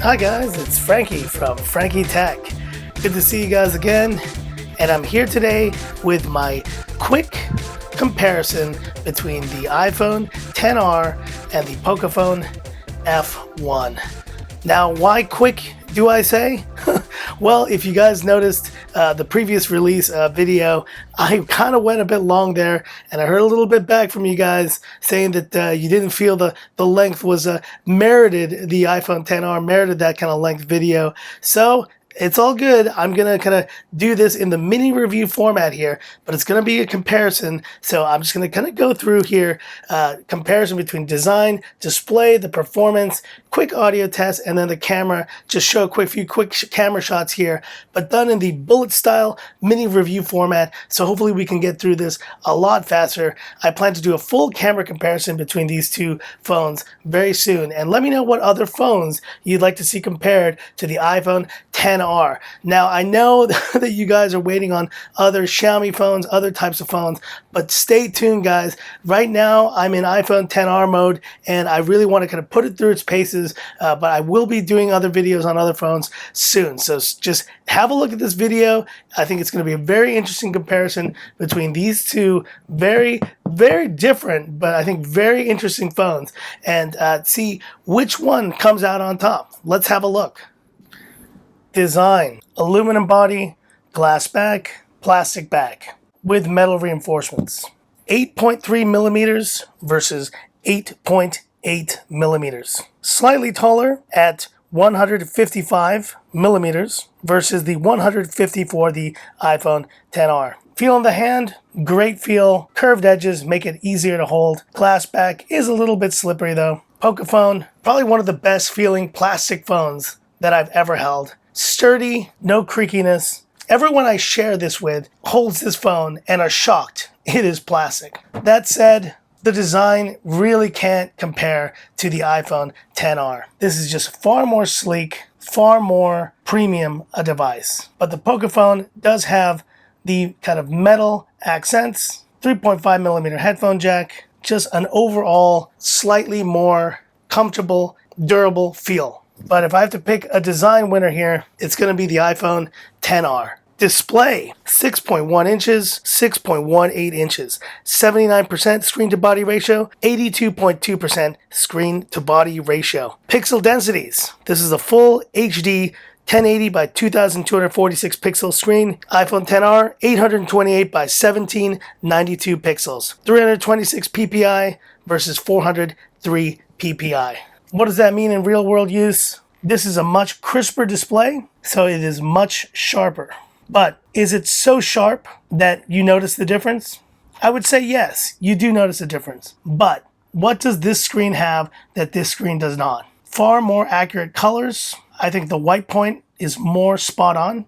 Hi guys, it's Frankie from Frankie Tech. Good to see you guys again, and I'm here today with my quick comparison between the iPhone XR and the Pocophone F1. Now, why quick do I say? Well, if you guys noticed the previous release video, I kind of went a bit long there, and I heard a little bit back from you guys saying that you didn't feel the length was merited, the iPhone XR merited that kind of length video. So it's all good. I'm going to kind of do this in the mini review format here, but it's going to be a comparison. So I'm just going to kind of go through here, comparison between design, display, the performance, quick audio test, and then the camera. Just show a few quick camera shots here, but done in the bullet style mini review format. So hopefully we can get through this a lot faster. I plan to do a full camera comparison between these two phones very soon. And let me know what other phones you'd like to see compared to the iPhone XR. Now, I know that you guys are waiting on other Xiaomi phones, other types of phones, but stay tuned, guys. Right now, I'm in iPhone XR mode, and I really want to kind of put it through its paces, but I will be doing other videos on other phones soon. So just have a look at this video. I think it's going to be a very interesting comparison between these two very, very different, but I think very interesting phones, and see which one comes out on top. Let's have a look. Design: aluminum body, glass back, plastic back with metal reinforcements. 8.3 millimeters versus 8.8 millimeters. Slightly taller at 155 millimeters versus the 150 for the iPhone XR. Feel in the hand, great feel. Curved edges make it easier to hold. Glass back is a little bit slippery though. Pocophone, probably one of the best feeling plastic phones that I've ever held. Sturdy, no creakiness. Everyone I share this with holds this phone and are shocked it is plastic. That said, the design really can't compare to the iPhone XR. This is just far more sleek, far more premium a device. But the Pocophone does have the kind of metal accents, 3.5 millimeter headphone jack, just an overall slightly more comfortable, durable feel. But if I have to pick a design winner here, it's going to be the iPhone XR. Display: 6.1 inches, 6.18 inches, 79% screen to body ratio, 82.2% screen to body ratio. Pixel densities: this is a full HD 1080 by 2246 pixel screen. iPhone XR 828 by 1792 pixels. 326 ppi versus 403 ppi. What does that mean in real world use? This is a much crisper display, so it is much sharper. But is it so sharp that you notice the difference? I would say yes, you do notice a difference. But what does this screen have that this screen does not? Far more accurate colors. I think the white point is more spot on.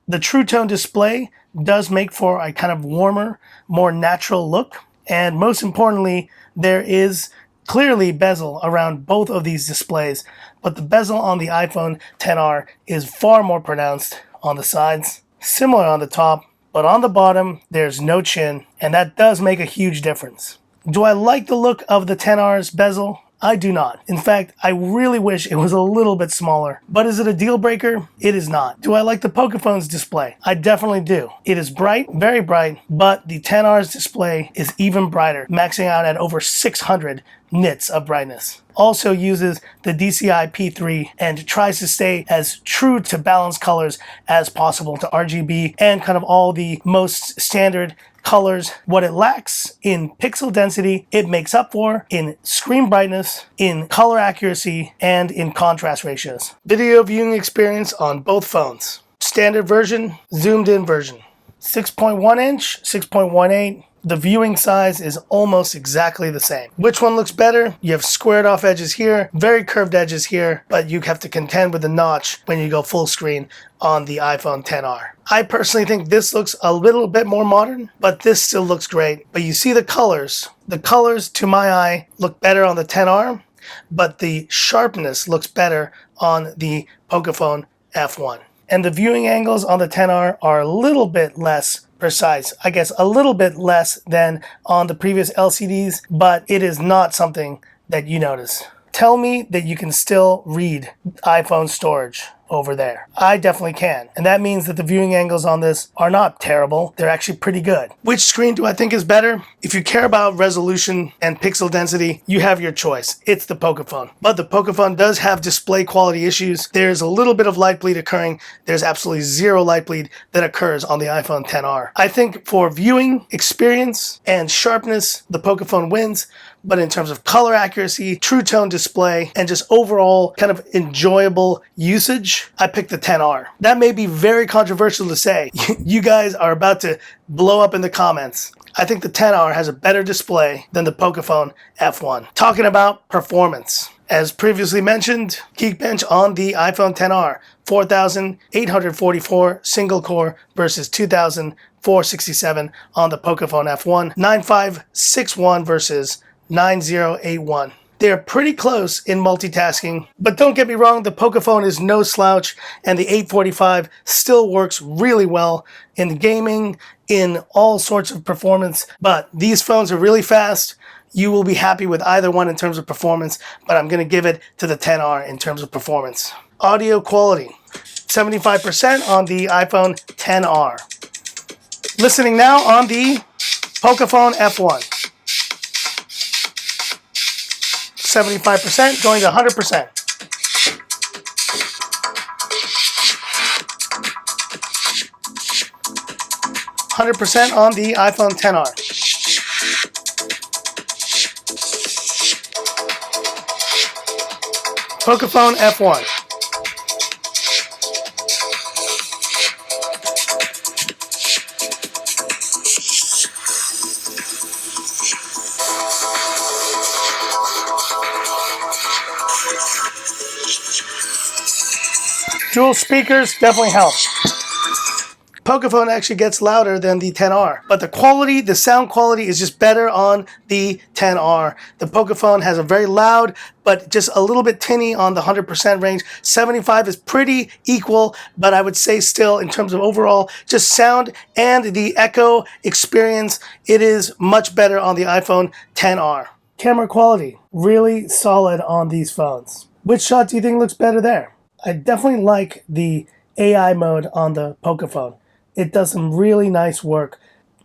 The True Tone display does make for a kind of warmer, more natural look. And most importantly, there is clearly bezel around both of these displays, but the bezel on the iPhone XR is far more pronounced on the sides, similar on the top, but on the bottom there's no chin, and that does make a huge difference. Do I like the look of the XR's bezel? I do not. In fact, I really wish it was a little bit smaller. But is it a deal breaker? It is not. Do I like the Pocophone's display? I definitely do. It is bright, very bright, but the XR's display is even brighter, maxing out at over 600 nits of brightness. Also uses the DCI P3 and tries to stay as true to balanced colors as possible, to RGB and kind of all the most standard colors. What it lacks in pixel density, it makes up for in screen brightness, in color accuracy, and in contrast ratios. Video viewing experience on both phones. Standard version, zoomed in version. 6.1 inch, 6.18. The viewing size is almost exactly the same. Which one looks better? You have squared off edges here, very curved edges here, but you have to contend with the notch when you go full screen on the iPhone XR. I personally think this looks a little bit more modern, but this still looks great. But you see the colors. The colors, to my eye, look better on the XR, but the sharpness looks better on the Pocophone F1. And the viewing angles on the XR are a little bit less precise. I guess a little bit less than on the previous LCDs, but it is not something that you notice. Tell me that you can still read iPhone storage over there. I definitely can. And that means that the viewing angles on this are not terrible. They're actually pretty good. Which screen do I think is better? If you care about resolution and pixel density, you have your choice. It's the Pocophone. But the Pocophone does have display quality issues. There's a little bit of light bleed occurring. There's absolutely zero light bleed that occurs on the iPhone XR. I think for viewing experience and sharpness, the Pocophone wins. But in terms of color accuracy, true tone display, and just overall kind of enjoyable usage, I picked the XR. That may be very controversial to say. You guys are about to blow up in the comments. I think the XR has a better display than the Pocophone F1. Talking about performance. As previously mentioned, Geekbench on the iPhone XR, 4,844 single core versus 2,467 on the Pocophone F1, 9,561 versus 9081. They're pretty close in multitasking, but don't get me wrong, the Pocophone is no slouch, and the 845 still works really well in gaming, in all sorts of performance, but these phones are really fast. You will be happy with either one in terms of performance, but I'm going to give it to the XR in terms of performance. Audio quality, 75% on the iPhone XR. Listening now on the Pocophone F1. 75% going to 100%. % on the iPhone XR. Pocophone F1. Dual speakers definitely help. Pocophone actually gets louder than the XR, but the sound quality is just better on the XR. The Pocophone has a very loud, but just a little bit tinny on the 100% range. 75 is pretty equal, but I would say still in terms of overall just sound and the echo experience, it is much better on the iPhone XR. Camera quality, really solid on these phones. Which shot do you think looks better there? I definitely like the AI mode on the Pocophone. It does some really nice work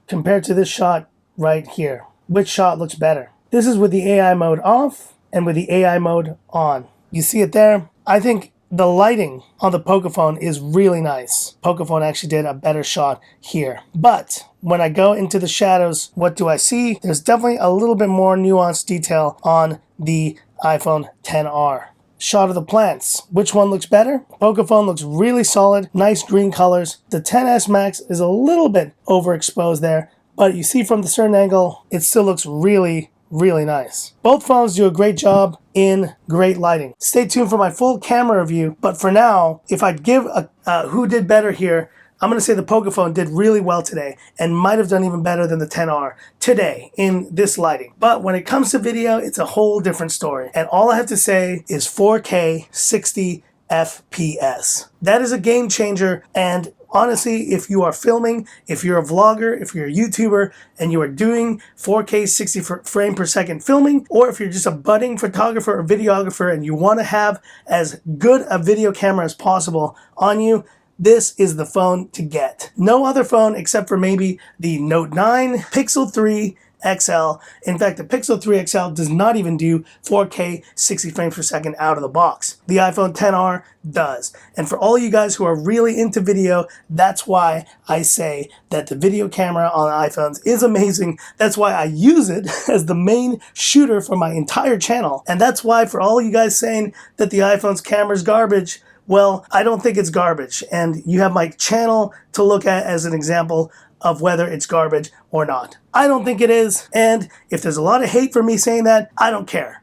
compared to this shot right here. Which shot looks better? This is with the AI mode off and with the AI mode on. You see it there? I think the lighting on the Pocophone is really nice. Pocophone actually did a better shot here. But when I go into the shadows, what do I see? There's definitely a little bit more nuanced detail on the iPhone XR. Shot of the plants. Which one looks better? Pocophone looks really solid, nice green colors. The XS Max is a little bit overexposed there, but you see from the certain angle, it still looks really, really nice. Both phones do a great job in great lighting. Stay tuned for my full camera review, but for now, if I'd give a who did better here, I'm going to say the Pocophone did really well today and might have done even better than the XR today in this lighting. But when it comes to video, it's a whole different story. And all I have to say is 4K 60 FPS. That is a game changer. And honestly, if you are filming, if you're a vlogger, if you're a YouTuber, and you are doing 4K 60 frame per second filming, or if you're just a budding photographer or videographer and you want to have as good a video camera as possible on you, this is the phone to get. No other phone except for maybe the Note 9, Pixel 3 XL. In fact, the Pixel 3 XL does not even do 4K 60 frames per second out of the box. The iPhone XR does. And for all you guys who are really into video, that's why I say that the video camera on iPhones is amazing. That's why I use it as the main shooter for my entire channel. And that's why for all you guys saying that the iPhone's camera is garbage, well, I don't think it's garbage, and you have my channel to look at as an example of whether it's garbage or not. I don't think it is, and if there's a lot of hate for me saying that, I don't care.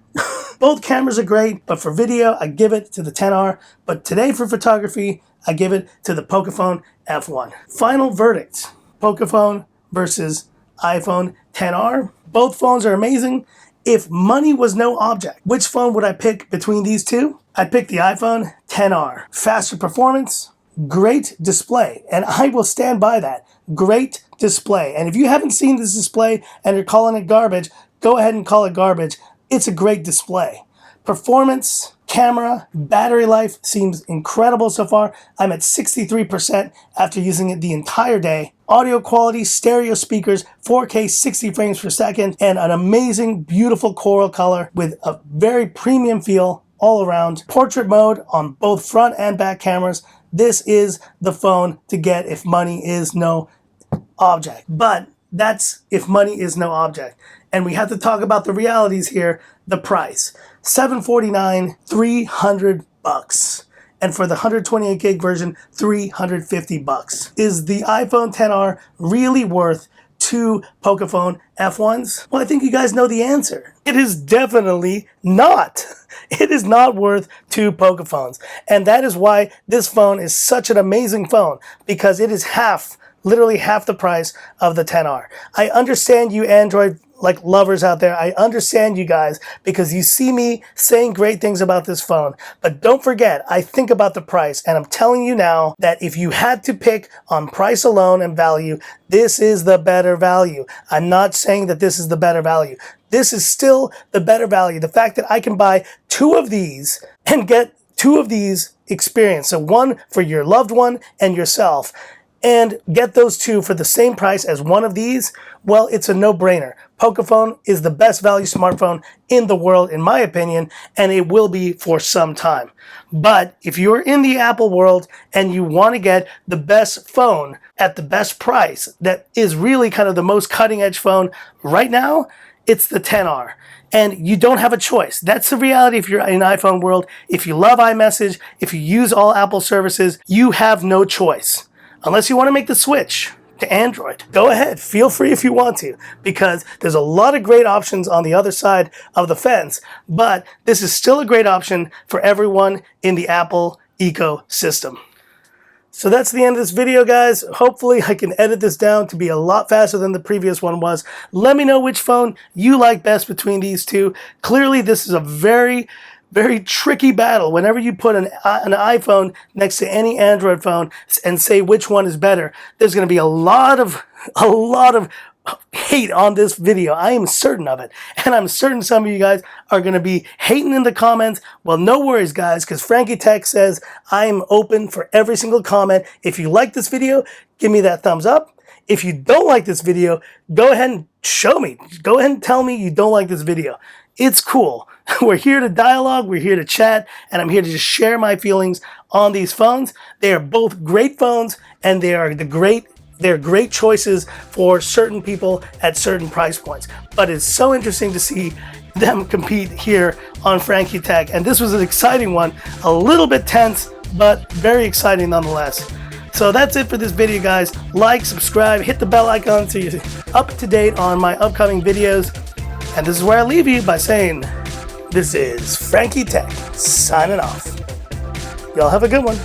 Both cameras are great, but for video, I give it to the XR, but today for photography, I give it to the Pocophone F1. Final verdict, Pocophone versus iPhone XR. Both phones are amazing. If money was no object, which phone would I pick between these two? I'd pick the iPhone XR. Faster performance, great display, and I will stand by that. Great display. And if you haven't seen this display and you're calling it garbage, go ahead and call it garbage. It's a great display. Performance, camera, battery life seems incredible so far. I'm at 63% after using it the entire day. Audio quality, stereo speakers, 4K 60 frames per second, and an amazing, beautiful coral color with a very premium feel all around. Portrait mode on both front and back cameras. This is the phone to get if money is no object. But that's if money is no object. And we have to talk about the realities here. The price, $749, $300. And for the 128 gig version, $350. Is the iPhone XR really worth two Pocophone F1s? Well, I think you guys know the answer. It is definitely not. It is not worth two Pocophones. And that is why this phone is such an amazing phone, because it is literally half the price of the XR. I understand you Android lovers out there. I understand you guys because you see me saying great things about this phone. But don't forget, I think about the price, and I'm telling you now that if you had to pick on price alone and value, this is the better value. I'm not saying that this is the better value. This is still the better value. The fact that I can buy two of these and get two of these experience, so one for your loved one and yourself, and get those two for the same price as one of these, well, it's a no-brainer. Pocophone is the best value smartphone in the world, in my opinion, and it will be for some time. But if you're in the Apple world and you want to get the best phone at the best price, that is really kind of the most cutting-edge phone right now, it's the XR. And you don't have a choice. That's the reality if you're in iPhone world. If you love iMessage, if you use all Apple services, you have no choice. Unless you want to make the switch to Android. Go ahead, feel free if you want to, because there's a lot of great options on the other side of the fence, but this is still a great option for everyone in the Apple ecosystem. So that's the end of this video, guys. Hopefully I can edit this down to be a lot faster than the previous one was. Let me know which phone you like best between these two. Clearly this is a very tricky battle. Whenever you put an iPhone next to any Android phone and say which one is better, there's going to be a lot of hate on this video. I am certain of it. And I'm certain some of you guys are going to be hating in the comments. Well, no worries, guys, because Frankie Tech says I am open for every single comment. If you like this video, give me that thumbs up. If you don't like this video, go ahead and show me. Go ahead and tell me you don't like this video. It's cool. We're here to dialogue, we're here to chat, and I'm here to just share my feelings on these phones. They are both great phones, and they're great choices for certain people at certain price points. But it's so interesting to see them compete here on Frankie Tech, and this was an exciting one, a little bit tense, but very exciting nonetheless. So that's it for this video, guys. Like, subscribe, hit the bell icon so you're up to date on my upcoming videos. And this is where I leave you by saying, this is Frankie Tech signing off. Y'all have a good one.